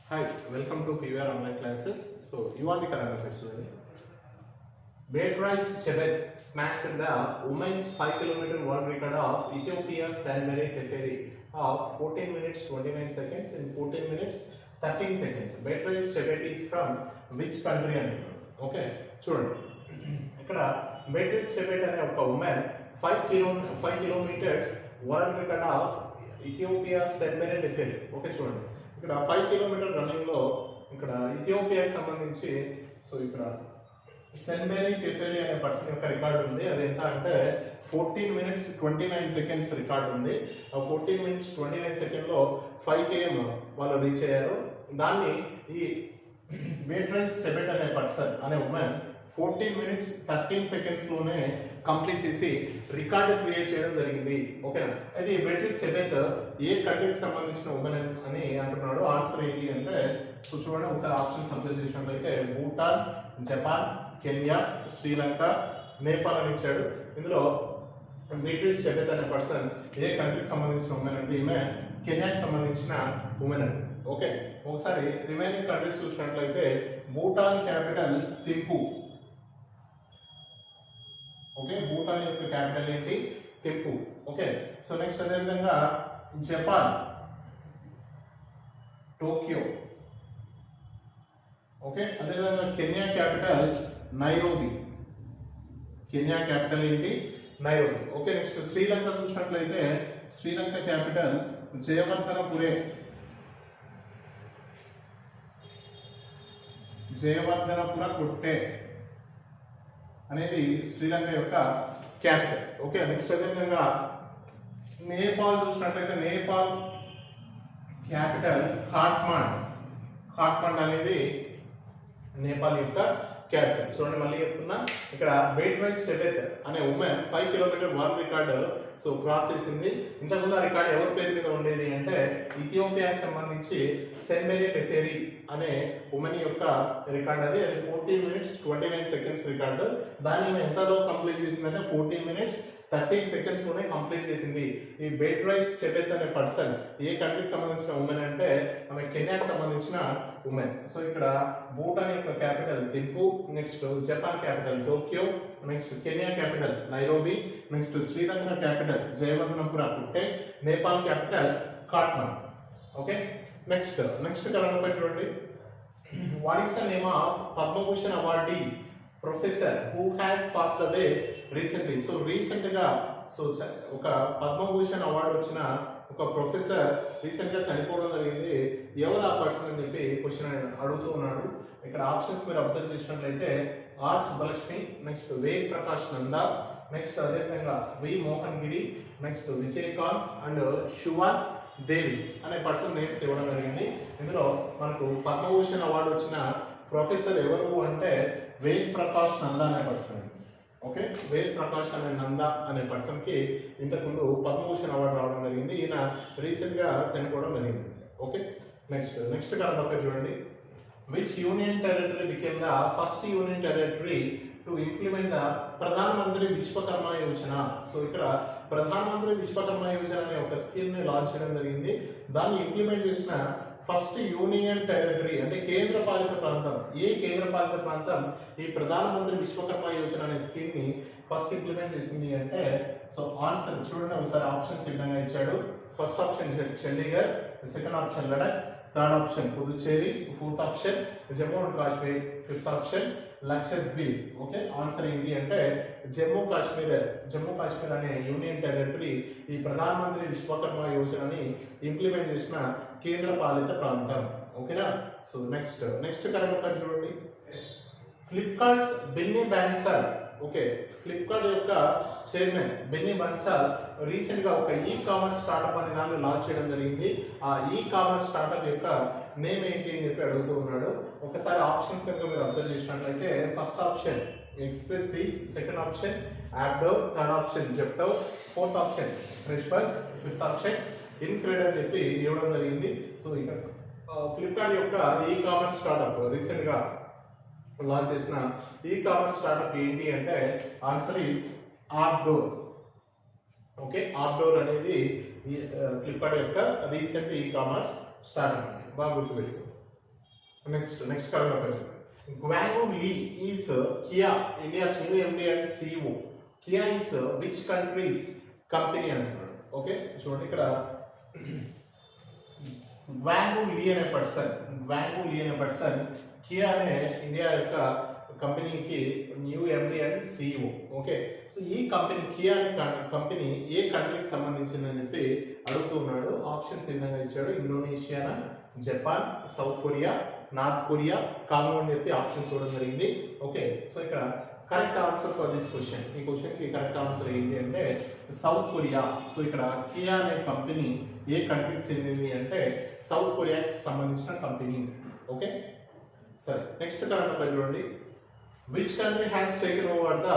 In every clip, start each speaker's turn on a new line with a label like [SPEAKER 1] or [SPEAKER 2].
[SPEAKER 1] Hi, welcome to PVR online classes. So, you want the current affairs today? Beatrice Chebet smashed the women's 5 km world record of Ethiopia's San Mary Teferi of 14 minutes 29 seconds in 14 minutes 13 seconds. Beatrice Chebet is from which country? Okay, చూడండి ఇక్కడ బేట్రిస్ Chebet అనే ఒక women 5 kilometers world record of Ethiopia సెన్ మేరీ Teferi. Okay చూడండి ఇక్కడ 5 kilometre running లో ఇక్కడ ఇథియోపియాకి సంబంధించి సో ఇక్కడ సెన్ మేరీ టెఫెరీ అనే పర్సన్ యొక్క రికార్డు ఉంది. అది ఎంత అంటే 14 minutes 29 seconds రికార్డు ఉంది. ఆ 14 minutes 29 seconds లో 5 km వాళ్ళు రీచ్ అయ్యారు. దాన్ని ఈ బేట్రిస్ చెబెట్ అనే పర్సన్ అనే ఉమెన్ 14 minutes 13 seconds లోనే కంప్లీట్ చేసి రికార్డు క్రియేట్ చేయడం జరిగింది. ఓకేనా? అయితే ఈ బేట్రిస్ చెబెట్ ఏ కంట్రీకి సంబంధించిన ఉమెన్ అని అంటున్నాడు. ఆన్సర్ ఏంటి అంటే సో చూడండి ఒకసారి ఆప్షన్స్ అబ్జర్వ్ చేసినట్లయితే భూటాన్, జపాన్, కెన్యా, శ్రీలంక, నేపాల్ అని ఇచ్చాడు. ఇందులో బేట్రిస్ చెబెట్ అనే పర్సన్ ఏ కంట్రీకి సంబంధించిన ఉమెన్ అంటే ఈమె కెన్యాకి సంబంధించిన ఉమెన్ అండి. ఓకే ఒకసారి రిమైనింగ్ కంట్రీస్ చూసినట్లయితే భూటాన్ క్యాపిటల్ థింపు. ఓకే భూటాన్ యొక్క క్యాపిటల్ ఏంటి? థింపు. ఓకే సో నెక్స్ట్ అదే విధంగా జపాన్ టోక్యో. ఓకే అదే విధంగా Kenya capital Nairobi. Kenya capital ఏంటి? నైరోబి. ఓకే నెక్స్ట్ శ్రీలంక చూసినట్లయితే శ్రీలంక క్యాపిటల్ జయవర్ధనపురే. జయవర్ధనపుర కొట్టే అనేది శ్రీలంక యొక్క క్యాపిటల్. ఓకే నెక్స్ట్ అదేవిధంగా నేపాల్ చూసినట్లయితే నేపాల్ క్యాపిటల్ కాఠ్మండ్. కాఠ్మండ్ అనేది నేపాల్ యొక్క క్యాపిటల్. చూడండి మళ్ళీ చెప్తున్నా ఇక్కడ బేట్రిస్ చెబెట్ అనే women 5 km world record so cross చేసింది. ఇంతకుముందు ఆ రికార్డు ఎవరి పేరు మీద ఉండేది అంటే ఇథియోపియాకి సంబంధించి సెన్ మేరీ టెఫెరీ అనే ఉమెన్ యొక్క రికార్డ్. అది 14 minutes 29 seconds రికార్డు. దాన్ని ఎంతలో కంప్లీట్ చేసిందంటే 14 minutes 13 seconds లోనే కంప్లీట్ చేసింది. ఈ బేట్రిస్ చెబెట్ అనే పర్సన్ ఏ కంట్రీకి సంబంధించిన ఉమెన్ అంటే ఆమె కెన్యాకి సంబంధించిన ఉమెన్. సో ఇక్కడ భూటాన్ యొక్క capital Thimphu, next Japan capital Tokyo, next Kenya capital Nairobi, next Sri Lanka capital Jayawardenepura Kotte, Nepal capital Kathmandu. Okay next current affair చూడండి. What is the name of Padma Bhushan awardee professor who has passed away recently? So recent గా so ఒక Padma Bhushan award వచ్చిన ఒక professor recent గా చనిపోవడం జరిగింది. ఎవరు ఆ పర్సన్ అని చెప్పి క్వశ్చన్ అడుగుతూ ఉన్నాడు. ఇక్కడ ఆప్షన్స్ మీరు అబ్జర్వ్ చేసినట్లయితే R Subbalakshmi, next Ved Prakash Nanda, next అదేవిధంగా V Mohan Giri, next Vijayakanth and Shuvan Davis అనే పర్సన్ నేమ్స్ ఇవ్వడం జరిగింది. ఇందులో మనకు పద్మభూషణ్ అవార్డు వచ్చిన ప్రొఫెసర్ ఎవరు అంటే వేద్ ప్రకాష్ నందా అనే పర్సన్. ఓకే వేద్ ప్రకాష్ అనే నందా అనే పర్సన్ కి ఇంతకుముందు పద్మభూషణ్ అవార్డు రావడం జరిగింది. ఈయన రీసెంట్ గా చనిపోవడం జరిగింది. ఓకే నెక్స్ట్ కరెంట్ అఫైర్ చూడండి. Which union territory became the first union territory to implement the Pradhan Mantri Vishwakarma Yojana? So ఇక్కడ ప్రధాన మంత్రి విశ్వకర్మ యోజన అనే ఒక స్కీమ్ ని లాంచ్ చేయడం జరిగింది. దాన్ని ఇంప్లిమెంట్ చేసిన ఫస్ట్ యూనియన్ టెరిటరీ అంటే కేంద్ర పాలిత ప్రాంతం. ఏ కేంద్ర పాలిత ప్రాంతం ఈ ప్రధాన మంత్రి విశ్వకర్మ యోజన అనే స్కీమ్ ని ఫస్ట్ ఇంప్లిమెంట్ చేసింది అంటే సో ఆన్సర్ చూడండి ఒకసారి ఆప్షన్స్ ఈ విధంగా ఇచ్చాడు. First option Chandigarh, second option Ladakh, third option Puducherry, fourth option Jammu and Kashmir, fifth option Lakshadweep. Okay answer ఏంటి అంటే జమ్మూ కాశ్మీర్ అనే యూనియన్ టెరిటరీ ఈ ప్రధాన మంత్రి విశ్వకర్మ యోజనని ఇంప్లిమెంట్ చేసిన కేంద్ర పాలిత ప్రాంతం. ఓకేనా? సో నెక్స్ట్ కరెంట్ అఫైర్ చూడండి. ఫ్లిప్కార్ట్స్ బెన్నీ బాన్సాల్. ఓకే ఫ్లిప్కార్ట్ యొక్క చైర్మన్ బెన్నీ బాన్సాల్ రీసెంట్ గా ఒక ఈ కామర్స్ స్టార్ట్అప్ అనే దాన్ని లాంచ్ చేయడం జరిగింది. ఆ ఈ కామర్స్ స్టార్ట్అప్ యొక్క నేమ్ ఏంటి అని చెప్పి అడుగుతూ ఉన్నాడు. ఒకసారి ఆప్షన్స్ కనుక మీరు అబ్జర్వ్ చేసినట్లయితే first option XpressBees, second option యాప్డో, third option Zepto, fourth option fresh bus, fifth option InCred అని చెప్పి ఇవ్వడం జరిగింది. సో ఇక్కడ ఫ్లిప్కార్ట్ యొక్క ఈ కామర్స్ స్టార్ట్అప్ రీసెంట్ గా లాంచ్ చేసిన ఈ కామర్స్ స్టార్ట్అప్ ఏంటి అంటే answer is Apdoor. Okay Apdoor అనేది ఫ్లిప్కార్ట్ యొక్క రీసెంట్ ఈ కామర్స్ స్టార్ట్అప్. బాగా గుర్తుపెట్టుకో. Next current affairs. Guangwu Li is Kia, India's new MD and CEO. Kia is which country's company అంటున్నాడు. Okay చూడండి ఇక్కడ గ్వాంగు లీ అనే పర్సన్ కియా అనే ఇండియా యొక్క కంపెనీకి new MD and CEO. Okay so ఈ కంపెనీ కియా అనే కంపెనీ ఏ కంట్రీకి సంబంధించిందని చెప్పి అడుగుతున్నాడు. ఆప్షన్స్ ఈ విధంగా ఇచ్చాడు. Indonesia, Japan, south Korea, north Korea, Congo అని చెప్పి ఆప్షన్స్ ఇవ్వడం జరిగింది. ఓకే సో ఇక్కడ correct answer for this question, ఈ క్వశ్చన్కి కరెక్ట్ ఆన్సర్ ఏంటి అంటే సౌత్ కొరియా. సో ఇక్కడ కియా అనే కంపెనీ ఏ కంట్రీకి చెందింది అంటే సౌత్ కొరియాకి సంబంధించిన కంపెనీ. ఓకే సరే నెక్స్ట్ కరెంట్ అఫైర్ చూడండి. Which country has taken over the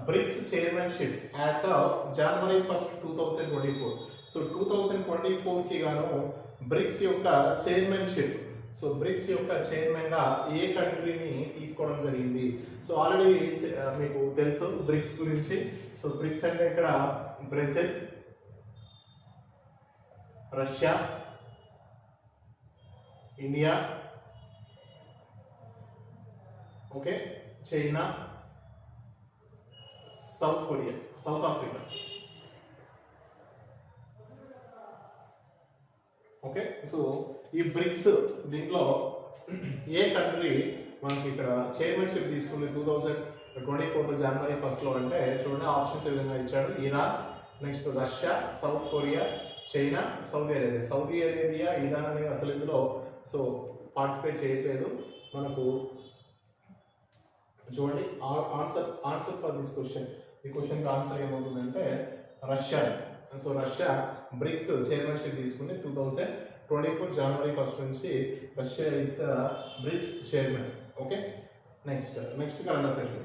[SPEAKER 1] BRICS chairmanship as of January 1st, 2024. So 2024కి గాను బ్రిక్స్ యొక్క చైర్మన్షిప్, సో బ్రిక్స్ యొక్క చైర్మన్ గా ఏ కంట్రీని తీసుకోవడం జరిగింది. సో ఆల్రెడీ మీకు తెలుసు బ్రిక్స్ గురించి. సో బ్రిక్స్ అంటే ఇక్కడ Brazil, Russia, India, okay China, south Korea, south Africa. Okay so ఈ బ్రిక్స్ దీంట్లో ఏ కంట్రీ మనకి ఇక్కడ చైర్మన్షిప్ తీసుకుంది 2024 January 1st అంటే చూడండి ఆప్షన్స్ ఏ విధంగా ఇచ్చాడు. Iran, next Russia, south Korea, China, Saudi Arabia. Saudi Arabia, Iran అనేది అసలు ఇందులో సో పార్టిసిపేట్ చేయట్లేదు. మనకు చూడండి ఆన్సర్ ఫర్ దిస్ క్వశ్చన్, ఈ క్వశ్చన్కి ఆన్సర్ ఏమవుతుందంటే Russia. So Russia BRICS chairmanship తీసుకుంది 2024 January 1st నుంచి Russia is the BRICS chairman. Okay next current affairs.